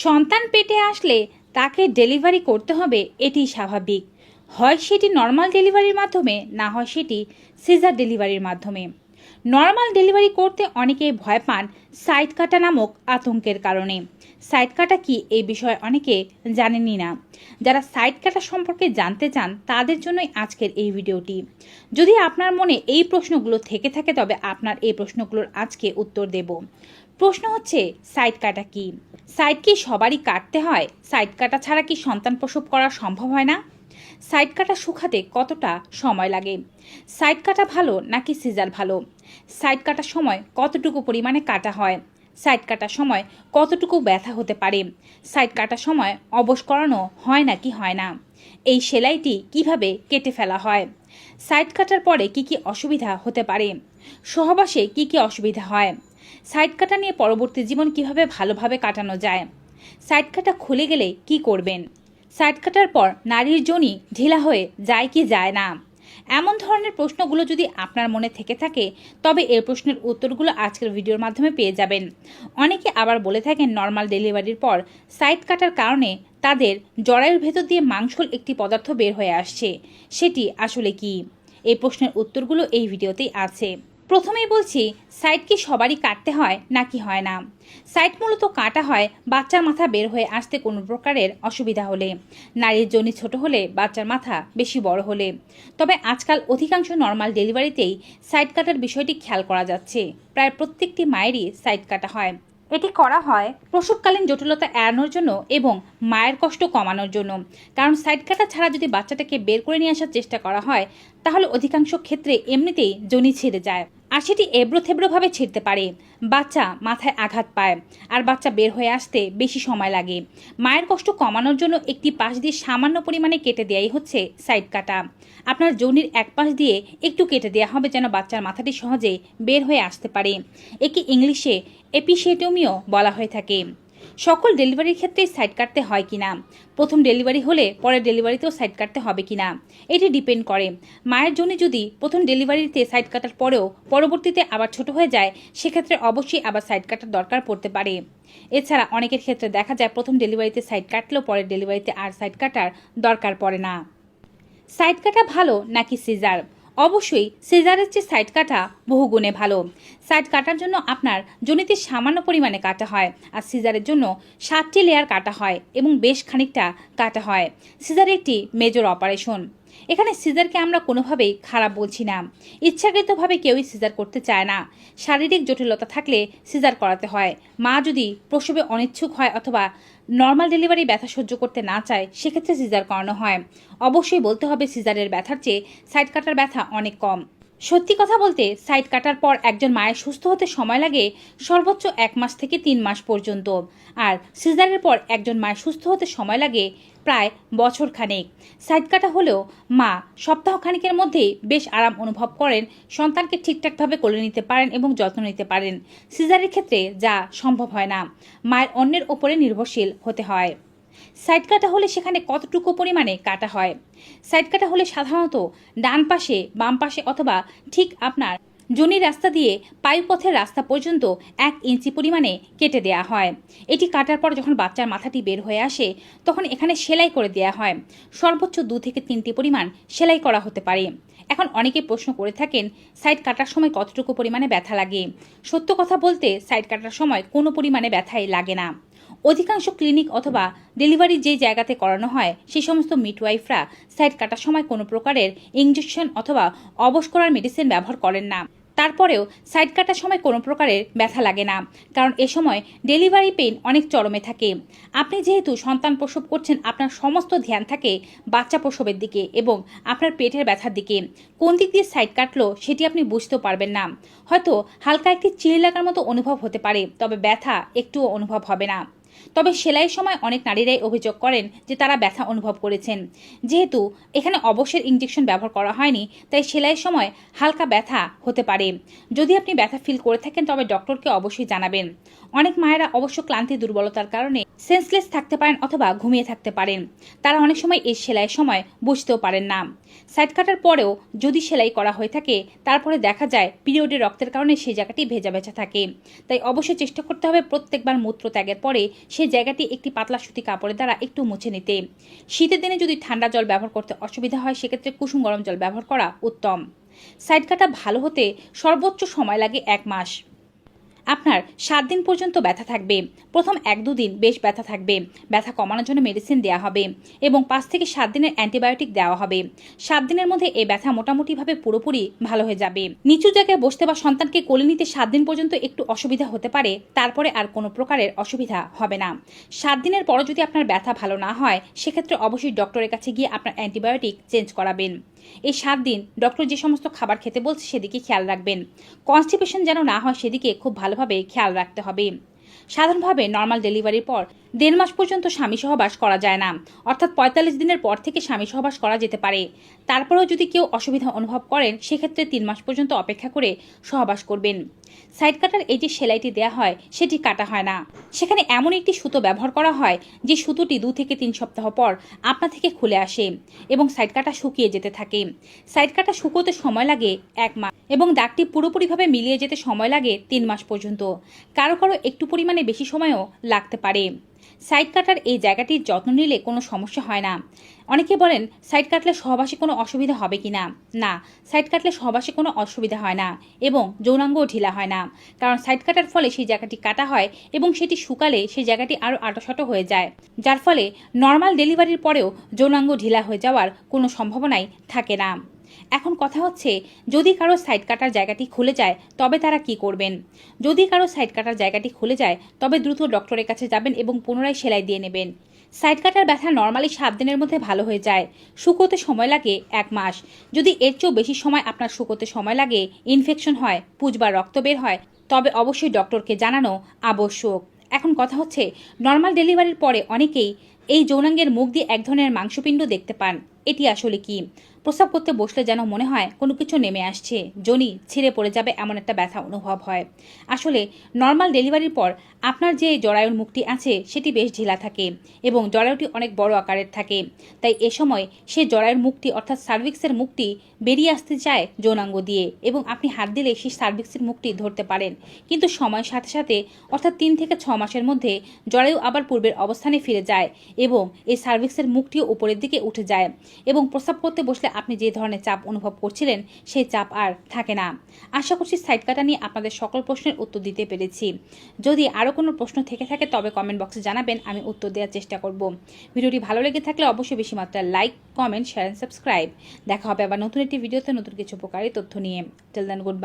সন্তান পেটে আসলে তাকে ডেলিভারি করতে হবে, এটি স্বাভাবিক। হয় সেটি নর্মাল ডেলিভারির মাধ্যমে, না হয় সেটি সিজার ডেলিভারির মাধ্যমে। নর্মাল ডেলিভারি করতে অনেকেই ভয় পান সাইড কাটা নামক আতঙ্কের কারণে। সাইড কাটা কি এই বিষয়ে অনেকে জানেনই না। যারা সাইড কাটা সম্পর্কে জানতে চান তাদের জন্যই আজকের এই ভিডিওটি। যদি আপনার মনে এই প্রশ্নগুলো থেকে থাকে তবে আপনার এই প্রশ্নগুলোর আজকে উত্তর দেব। প্রশ্ন হচ্ছে, সাইড কাটা কি? সাইড কি সবারই কাটতে হয়? সাইড কাটা ছাড়া কি সন্তান প্রসব করা সম্ভব হয় না? সাইড কাটা শুকাতে কতটা সময় লাগে? সাইড কাটা ভালো নাকি সিজার ভালো? সাইড কাটার সময় কতটুকু পরিমাণে কাটা হয়? সাইড কাটার সময় কতটুকু ব্যথা হতে পারে? সাইড কাটার সময় অবশ করানো হয় নাকি হয় না? এই সেলাইটি কিভাবে কেটে ফেলা হয়? সাইড কাটার পরে কি কি অসুবিধা হতে পারে? সহবাসে কি কি অসুবিধা হয়? সাইড কাটা নিয়ে পরবর্তী জীবন কিভাবে ভালোভাবে কাটানো যায়? সাইড কাটা খুলে গেলে কি করবেন? সাইড কাটার পর নারীর যোনি ঢিলা হয়ে যায় কি যায় না? এমন ধরনের প্রশ্নগুলো যদি আপনার মনে থেকে থাকে তবে এর প্রশ্নের উত্তরগুলো আজকের ভিডিওর মাধ্যমে পেয়ে যাবেন। অনেকে আবার বলে থাকেন নর্মাল ডেলিভারির পর সাইড কাটার কারণে তাদের জরায়ুর ভেতর দিয়ে মাংসল একটি পদার্থ বের হয়ে আসছে, সেটি আসলে কি? এই প্রশ্নের উত্তরগুলো এই ভিডিওতেই আছে। প্রথমেই বলছি, সাইড কি সবারই কাটতে হয় নাকি হয় না? সাইড মূলত কাটা হয় বাচ্চার মাথা বের হয়ে আসতে কোনো প্রকারের অসুবিধা হলে, নারীর যোনি ছোট হলে, বাচ্চার মাথা বেশি বড় হলে। তবে আজকাল অধিকাংশ নর্মাল ডেলিভারিতেই সাইড কাটার বিষয়টি খেয়াল করা যাচ্ছে। প্রায় প্রত্যেকটি মায়েরই সাইড কাটা হয়। এটি করা হয় প্রসবকালীন জটিলতা এড়ানোর জন্য এবং মায়ের কষ্ট কমানোর জন্য। কারণ সাইড কাটা ছাড়া যদি বাচ্চাটাকে বের করে নিয়ে আসার চেষ্টা করা হয় তাহলে অধিকাংশ ক্ষেত্রে এমনিতেই যোনি ছিঁড়ে যায়, আর সেটি এবড়ো থেবড়োভাবে ছিঁড়তে পারে। বাচ্চা মাথায় আঘাত পায় আর বাচ্চা বের হয়ে আসতে বেশি সময় লাগে। মায়ের কষ্ট কমানোর জন্য একটি পাশ দিয়ে সামান্য পরিমাণে কেটে দেওয়াই হচ্ছে সাইড কাটা। আপনার যোনির এক পাশ দিয়ে একটু কেটে দেওয়া হবে যেন বাচ্চার মাথাটি সহজে বের হয়ে আসতে পারে। একে ইংলিশে এপিসেটমিও বলা হয়ে থাকে। সকল ডেলিভারির ক্ষেত্রে সাইড কাটতে হয় কিনা, প্রথম ডেলিভারি হলে পরের ডেলিভারিতেও সাইড কাটতে হবে কিনা, এটি ডিপেন্ড করে। মায়ের জন্য যদি প্রথম ডেলিভারিতে সাইড কাটার পরেও পরবর্তীতে আবার ছোট হয়ে যায় সেক্ষেত্রে অবশ্যই আবার সাইড কাটার দরকার পড়তে পারে। এছাড়া অনেকের ক্ষেত্রে দেখা যায় প্রথম ডেলিভারিতে সাইড কাটলেও পরের ডেলিভারিতে আর সাইড কাটার দরকার পড়ে না। সাইড কাটা ভালো নাকি সিজার? অবশ্যই সিজারের চেয়ে সাইড কাটা বহুগুণে ভালো। সাইড কাটার জন্য আপনার যোনিতে সামান্য পরিমাণে কাটা হয়, আর সিজারের জন্য 7টি লেয়ার কাটা হয় এবং বেশ খানিকটা কাটা হয়। সিজার একটি মেজর অপারেশন। এখানে সিজারকে আমরা কোনোভাবেই খারাপ বলছি না। ইচ্ছাকৃতভাবে কেউই সিজার করতে চায় না। শারীরিক জটিলতা থাকলে সিজার করাতে হয়। মা যদি প্রসবে অনিচ্ছুক হয় অথবা নর্মাল ডেলিভারি ব্যথা সহ্য করতে না চায় সেক্ষেত্রে সিজার করানো হয়। অবশ্যই বলতে হবে সিজারের ব্যথার চেয়ে সাইড কাটার ব্যথা অনেক কম। সত্যি কথা বলতে সাইড কাটার পর একজন মায়ের সুস্থ হতে সময় লাগে সর্বোচ্চ 1 মাস থেকে 3 মাস পর্যন্ত, আর সিজারের পর একজন মায়ের সুস্থ হতে সময় লাগে প্রায় বছর খানেক। সাইড কাটা হলেও মা সপ্তাহখানেকের মধ্যেই বেশ আরাম অনুভব করেন, সন্তানকে ঠিকঠাকভাবে কোলে নিতে পারেন এবং যত্ন নিতে পারেন। সিজারের ক্ষেত্রে যা সম্ভব হয় না, মায়ের অন্যের ওপরে নির্ভরশীল হতে হয়। সাইড কাটা হলে সেখানে কতটুকু পরিমাণে কাটা হয়? সাইড কাটা হলে সাধারণত ডান পাশে, বাম পাশে অথবা ঠিক আপনার যোনির রাস্তা দিয়ে পায়ুপথের রাস্তা পর্যন্ত 1 ইঞ্চি পরিমাণে কেটে দেয়া হয়। এটি কাটার পর যখন বাচ্চার মাথাটি বের হয়ে আসে তখন এখানে সেলাই করে দেয়া হয়। সর্বোচ্চ 2 থেকে 3টি পরিমাণ সেলাই করা হতে পারে। এখন অনেকে প্রশ্ন করে থাকেন সাইড কাটার সময় কতটুকু পরিমাণে ব্যথা লাগে। সত্য কথা বলতে সাইড কাটার সময় কোনো পরিমাণে ব্যথাই লাগে না। অধিকাংশ ক্লিনিক অথবা ডেলিভারি যে জায়গাতে করানো হয় সেই সমস্ত মিডওয়াইফরা সাইড কাটার সময় কোনো প্রকারের ইঞ্জেকশন অথবা অবশ করার মেডিসিন ব্যবহার করেন না। তারপরেও সাইড কাটার সময় কোনো প্রকারের ব্যথা লাগে না, কারণ এ সময় ডেলিভারি পেইন অনেক চরমে থাকে। আপনি যেহেতু সন্তান প্রসব করছেন আপনার সমস্ত ধ্যান থাকে বাচ্চা প্রসবের দিকে এবং আপনার পেটের ব্যথার দিকে। কোন দিক দিয়ে সাইড কাটলো সেটি আপনি বুঝতেও পারবেন না। হয়তো হালকা একটি চিড়ি লাগার মতো অনুভব হতে পারে, তবে ব্যথা একটুও অনুভব হবে না। তবে সেলাইয়ের সময় অনেক নারীরাই অভিযোগ করেন যে তারা ব্যথা অনুভব করেছেন। যেহেতু এখানে অবশ্যের ইঞ্জেকশন ব্যবহার করা হয়নি তাই সেলাইয়ের সময় হালকা ব্যথা হতে পারে। যদি আপনি ব্যথা ফিল করে থাকেন তবে ডক্টরকে অবশ্যই জানাবেন। অনেক মায়েরা অবশ্য ক্লান্তি দুর্বলতার কারণে সেন্সলেস থাকতে পারেন অথবা ঘুমিয়ে থাকতে পারেন। তারা অনেক সময় এই সেলাইয়ের সময় বুঝতেও পারেন না। সাইড কাটার পরেও যদি সেলাই করা হয়ে থাকে তারপরে দেখা যায় পিরিয়ডের রক্তের কারণে সেই জায়গাটি ভেজা ভেজা থাকে। তাই অবশ্যই চেষ্টা করতে হবে প্রত্যেকবার মূত্র ত্যাগের পরে সেই জায়গাটি একটি পাতলা সুতি কাপড়ের দ্বারা একটু মুছে নিতে। শীতের দিনে যদি ঠান্ডা জল ব্যবহার করতে অসুবিধা হয় সেক্ষেত্রে কুসুম গরম জল ব্যবহার করা উত্তম। সাইড কাটা ভালো হতে সর্বোচ্চ সময় লাগে 1 মাস। আপনার 7 দিন পর্যন্ত ব্যথা থাকবে। প্রথম 1-2 দিন বেশ ব্যথা থাকবে। ব্যথা কমানোর জন্য মেডিসিন দেওয়া হবে এবং 5 থেকে 7 দিনের অ্যান্টিবায়োটিক দেওয়া হবে। 7 দিনের মধ্যে এই ব্যথা মোটামুটিভাবে পুরোপুরি ভালো হয়ে যাবে। নিচু জায়গায় বসতে বা সন্তানকে কোলে নিতে 7 দিন পর্যন্ত একটু অসুবিধা হতে পারে, তারপরে আর কোনো প্রকারের অসুবিধা হবে না। 7 দিনের পরও যদি আপনার ব্যথা ভালো না হয় সেক্ষেত্রে অবশ্যই ডক্টরের কাছে গিয়ে আপনার অ্যান্টিবায়োটিক চেঞ্জ করাবেন। এই 7 দিন ডক্টর যে সমস্ত খাবার খেতে বলছে সেদিকে খেয়াল রাখবেন। কনস্টিপেশন যেন না হয় সেদিকে খুব ভালোভাবে খেয়াল রাখতে হবে। সাধারণভাবে নর্মাল ডেলিভারির পর 1.5 মাস পর্যন্ত স্বামী সহবাস করা যায় না, অর্থাৎ 45 দিনের পর থেকে স্বামী সহবাস করা যেতে পারে। তারপরেও যদি কেউ অসুবিধা অনুভব করেন সেক্ষেত্রে 3 মাস পর্যন্ত অপেক্ষা করে সহবাস করবেন। সাইড কাটার এই যে সেলাইটি দেওয়া হয় সেটি কাটা হয় না, সেখানে এমন একটি সুতো ব্যবহার করা হয় যে সুতোটি 2 থেকে 3 সপ্তাহ পর আপনা থেকে খুলে আসে এবং সাইড কাটা শুকিয়ে যেতে থাকে। সাইড কাটা শুকোতে সময় লাগে 1 মাস এবং দাগটি পুরোপুরিভাবে মিলিয়ে যেতে সময় লাগে 3 মাস পর্যন্ত। কারো কারো একটু পরিমাণে বেশি সময়ও লাগতে পারে। সাইড কাটার এই জায়গাটির যত্ন নিলে কোনো সমস্যা হয় না। অনেকে বলেন সাইড কাটলে সহবাসে কোনো অসুবিধা হবে কি না। না, সাইড কাটলে সহবাসে কোনো অসুবিধা হয় না এবং যৌনাঙ্গও ঢিলা হয় না, কারণ সাইড কাটার ফলে সেই জায়গাটি কাটা হয় এবং সেটি শুকালে সেই জায়গাটি আরও আঁটোসাঁটো হয়ে যায়, যার ফলে নর্মাল ডেলিভারির পরেও যৌনাঙ্গ ঢিলা হয়ে যাওয়ার কোনো সম্ভাবনাই থাকে না। এখন কথা হচ্ছে, যদি কারো সাইড কাটার জায়গাটি খুলে যায় তবে তারা কি করবেন? যদি কারো সাইড কাটার জায়গাটি খুলে যায় তবে দ্রুত ডক্টরের কাছে যাবেন এবং পুনরায় সেলাই দিয়ে নেবেন। সাইড কাটার ব্যথা নর্মালি 7 দিনের মধ্যে ভালো হয়ে যায়। শুকোতে সময় লাগে 1 মাস। যদি এর চেয়েও বেশি সময় আপনার শুকোতে সময় লাগে, ইনফেকশন হয়, পুঁজ বা রক্ত বের হয়, তবে অবশ্যই ডক্টরকে জানানো আবশ্যক। এখন কথা হচ্ছে, নর্মাল ডেলিভারির পরে অনেকেই এই যৌনাঙ্গের মুখ দিয়ে এক ধরনের মাংসপিণ্ড দেখতে পান। এটি আসলে কি? প্রস্রাব করতে বসলে যেন মনে হয় কোনো কিছু নেমে আসছে, যোনি ছিঁড়ে পড়ে যাবে এমন একটা ব্যথা অনুভব হয়। আসলে নর্মাল ডেলিভারির পর আপনার যে জরায়ুর মুখটি আছে সেটি বেশ ঢিলা থাকে এবং জরায়ুটি অনেক বড় আকারের থাকে। তাই এ সময় সে জরায়ুর মুখটি অর্থাৎ সার্ভিক্সের মুখটি বেরিয়ে আসতে চায় যৌনাঙ্গ দিয়ে এবং আপনি হাত দিলে সেই সার্ভিক্সের মুখটি ধরতে পারেন। কিন্তু সময়ের সাথে সাথে অর্থাৎ 3 থেকে 6 মাসের মধ্যে জরায়ু আবার পূর্বের অবস্থানে ফিরে যায় এবং এই সার্ভিক্সের মুখটিও উপরের দিকে উঠে যায় এবং প্রস্রাব করতে বসলে আপনি যে ধরনের চাপ অনুভব করছিলেন সেই চাপ আর থাকে না। আশা করছি সাইড কাটা নিয়ে আপনাদের সকল প্রশ্নের উত্তর দিতে পেরেছি। যদি আরও কোনো প্রশ্ন থেকে থাকে তবে কমেন্ট বক্সে জানাবেন, আমি উত্তর দেওয়ার চেষ্টা করব। ভিডিওটি ভালো লেগে থাকলে অবশ্যই বেশি মাত্রায় like, comment, share and subscribe. দেখা হবে আবার নতুন একটি ভিডিওতে নতুন কিছু উপকারী তথ্য নিয়ে। Till then good bye.